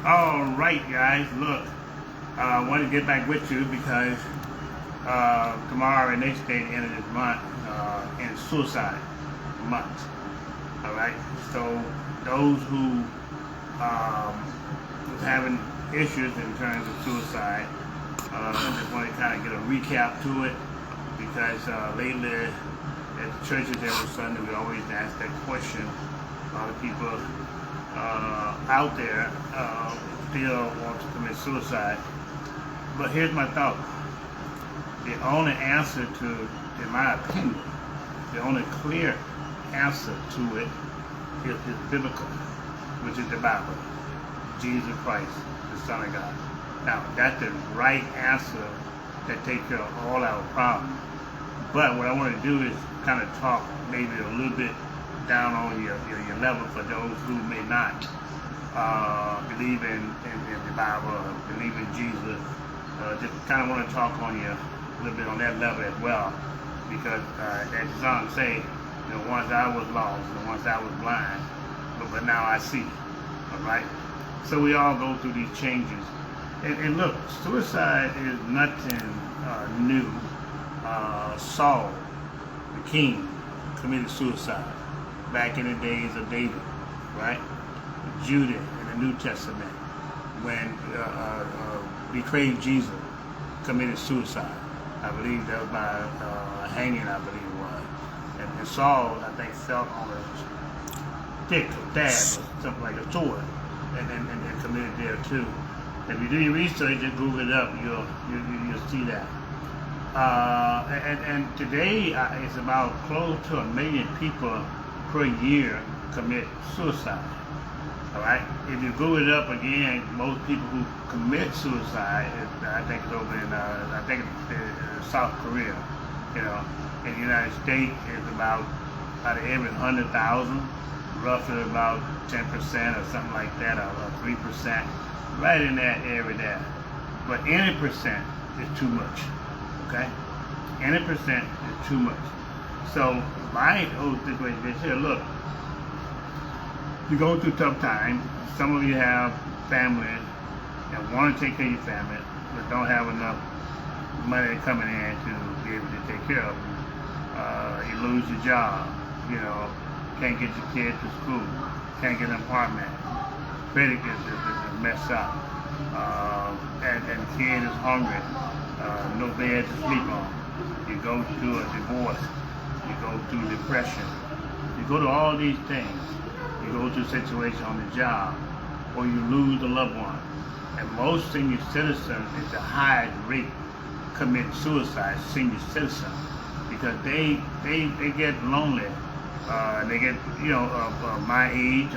All right, guys. Look, I want to get back with you because tomorrow and next day, the end of this month, in Suicide Month. All right. So those who was having issues in terms of suicide, just want to kind of get a recap to it because lately at the churches every Sunday we always ask that question. A lot of people out there still want to commit suicide. But here's my thought. The only answer to, in my opinion, the only clear answer to it is biblical, which is the Bible. Jesus Christ, the Son of God. Now, that's the right answer that takes care of all our problems. But what I want to do is kind of talk maybe a little bit down on your level for those who may not believe in the Bible or believe in Jesus. Just kind of want to talk on you a little bit on that level as well, because as the song say, once I was lost and once I was blind, but now I see. All right. So we all go through these changes, and look, suicide is nothing new. Saul, the king, committed suicide back in the days of David, right? Judah in the New Testament, when betrayed Jesus, committed suicide. I believe that was by hanging, I believe it was. And Saul, I think, fell on a stick or dab or something like a sword, and committed there too. If you do your research, just Google it up, you'll see that. And today it's about close to 1 million people per year commit suicide. All right. If you Google it up again, most people who commit suicide, I think it's over in South Korea. In the United States, it's about out of every 100,000, roughly about 10% or something like that, or 3%, right in that area there. But any percent is too much. Okay? Any percent is too much. So my whole situation is here, look, you go through tough times. Some of you have families and want to take care of your family, but don't have enough money coming in to be able to take care of them. You lose your job, can't get your kids to school, can't get an apartment, credit is messed up, and the kid is hungry, no bed to sleep on. You go through a divorce, you go through depression, you go to all these things. You go through a situation on the job, or you lose a loved one. And most senior citizens at the highest rate commit suicide, senior citizens, because they get lonely. They get, my age,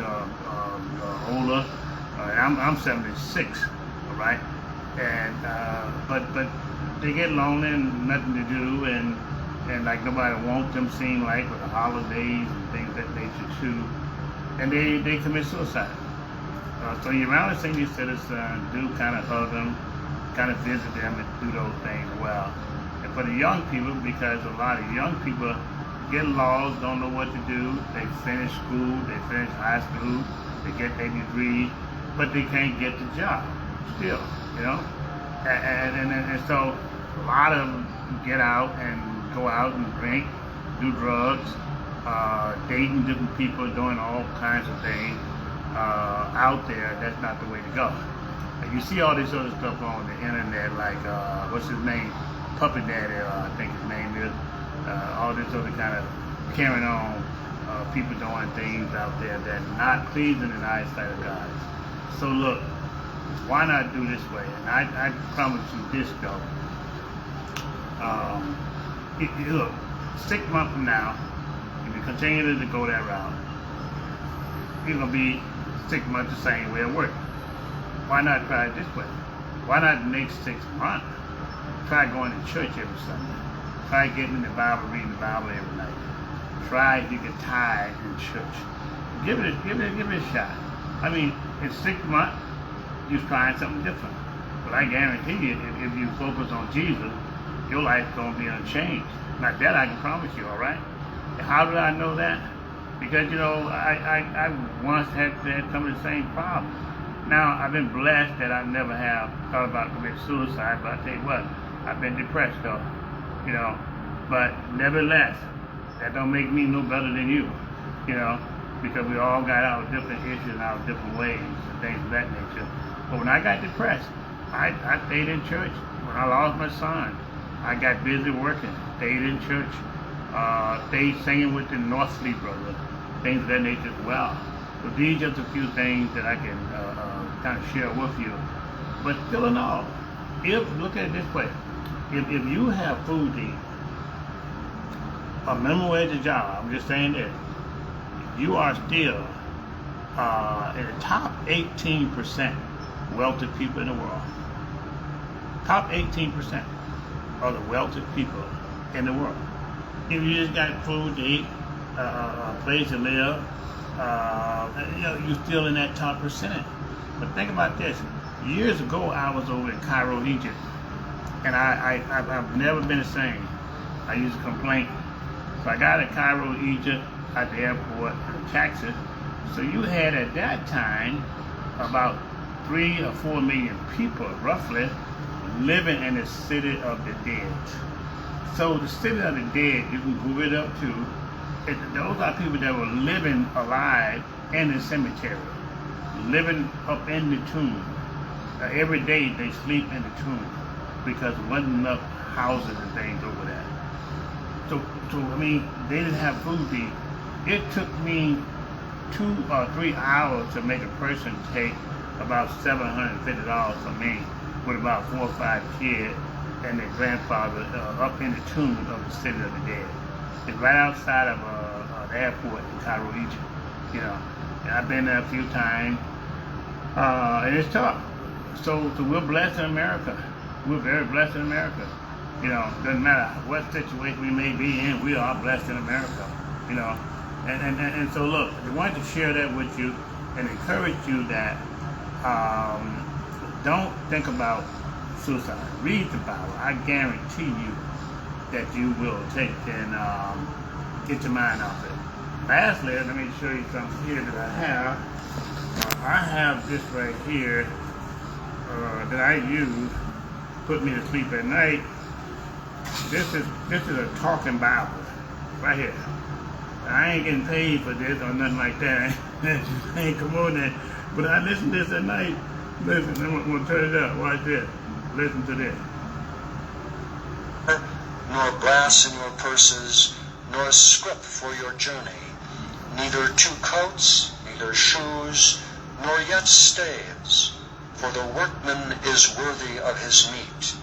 older. I'm 76, all right? And but they get lonely and nothing to do, and like nobody wants them, seem like, with the holidays and things of that nature too. And they commit suicide. So you're around a senior citizen, do kind of hug them, kind of visit them and do those things well. And for the young people, because a lot of young people get lost, don't know what to do, they finish school, they finish high school, they get their degree, but they can't get the job still, And so a lot of them get out and go out and drink, do drugs, dating different people, doing all kinds of things out there. That's not the way to go. You see all this other stuff on the internet, like what's his name, Puppy Daddy, I think his name is. All this other kind of carrying on, people doing things out there that are not pleasing in the eyesight of God. So look, why not do this way? And I promise you this though. Look, 6 months from now, if you continue to go that route, you're going to be 6 months the same way of working. Why not try it this way? Why not the next 6 months? Try going to church every Sunday. Try getting in the Bible, reading the Bible every night. Try if you can tithe in church. Give it a shot. I mean, in 6 months, you're trying something different. But I guarantee you, if you focus on Jesus, your life's going to be unchanged. Not that I can promise you, all right? And how did I know that? Because, I once had some of the same problems. Now, I've been blessed that I never have thought about committing suicide, but I tell you what, I've been depressed though, you know. But nevertheless, that don't make me no better than you, you know, because we all got our different issues and our different ways and things of that nature. But when I got depressed, I stayed in church. When I lost my son, I got busy working, stayed in church, stayed singing with the North Fleet Brothers, things of that nature as well. So these are just a few things that I can kind of share with you. But still in all, look at it this way, if you have food to eat, a minimum wage job, I'm just saying this, you are still in the top 18% wealthy people in the world. Top 18% of the wealthy people in the world. If you just got food to eat, a place to live, you know, you're still in that top percentage. But think about this. Years ago, I was over in Cairo, Egypt, and I've never been the same. I used to complain. So I got to Cairo, Egypt, at the airport, in a taxi. So you had at that time about 3 or 4 million people, roughly, living in the city of the dead. So the city of the dead, you can move it up to, those are people that were living alive in the cemetery, living up in the tomb. Every day they sleep in the tomb because there wasn't enough houses and things over there. So I mean, they didn't have food to eat. It took me 2 or 3 hours to make a person take about $750 from me with about 4 or 5 kids and their grandfather up in the tomb of the city of the dead. It's right outside of the airport in Cairo, Egypt. You know, and I've been there a few times, and it's tough. So we're blessed in America. We're very blessed in America. You know, doesn't matter what situation we may be in, we are blessed in America. You know, and so look, I wanted to share that with you and encourage you that don't think about suicide. Read the Bible. I guarantee you that you will take and get your mind off it. Lastly, let me show you something here that I have. I have this right here that I use, put me to sleep at night. This is a talking Bible, right here. I ain't getting paid for this or nothing like that. I ain't promoting it, but I listen to this at night. Listen, I'm gonna turn it up. Watch this. Listen to this. Nor brass in your purses, nor a scrip for your journey, neither 2 coats, neither shoes, nor yet staves, for the workman is worthy of his meat.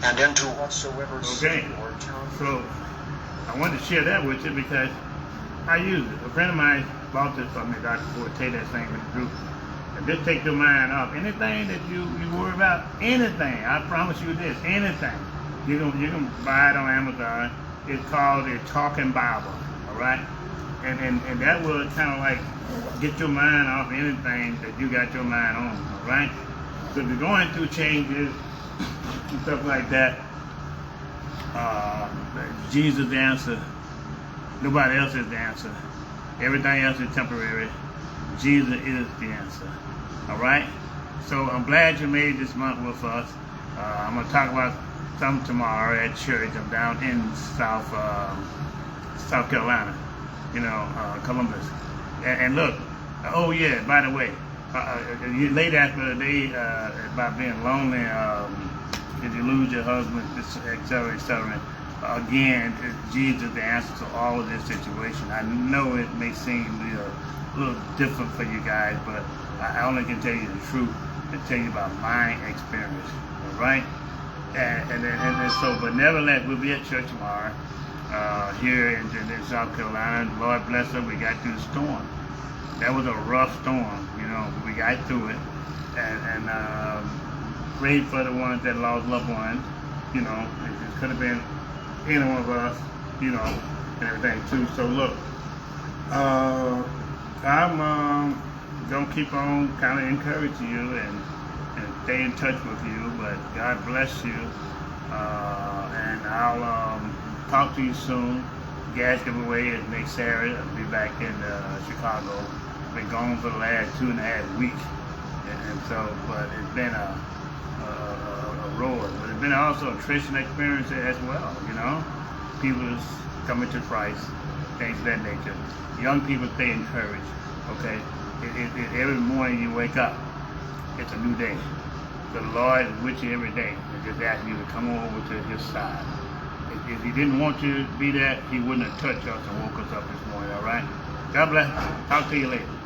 And into whatsoever city or town. So I wanted to share that with you because I use it. A friend of mine bought this from me, Dr.Willie, take that thing with the group. And just take your mind off anything that you worry about, anything. I promise you this, anything. You can buy it on Amazon. It's called a Talking Bible, all right? And that will kind of like get your mind off anything that you got your mind on, all right? So if you're going through changes and stuff like that, Jesus is the answer. Nobody else is the answer. Everything else is temporary. Jesus is the answer, all right? So I'm glad you made this month with us. I'm going to talk about something tomorrow at church. I'm down in South Carolina, you know, Columbus. And look, oh yeah, by the way, you late after the day about being lonely, if you lose your husband, et cetera, et cetera. Again, Jesus the answer to all of this situation. I know it may seem a little different for you guys, but I only can tell you the truth and tell you about my experience, all right? And so, but nevertheless, we'll be at church tomorrow here in South Carolina. Lord bless us, we got through the storm. That was a rough storm, you know, but we got through it. And prayed for the ones that lost loved ones, you know. It could have been any one of us, you know, and everything too. So look, I'm gonna keep on kind of encouraging you and stay in touch with you, but God bless you, and I'll talk to you soon. Gas giveaway is next Saturday. I'll be back in Chicago. Been gone for the last 2.5 weeks, And so, but it's been a roar. But it's been also a Christian experience as well, you know. People is coming to Christ, things of that nature. Young people stay encouraged, okay? Every morning you wake up, it's a new day. The Lord is with you every day and just asking you to come over to his side. If he didn't want you to be there, he wouldn't have touched us and woke us up this morning, all right? God bless. Talk to you later.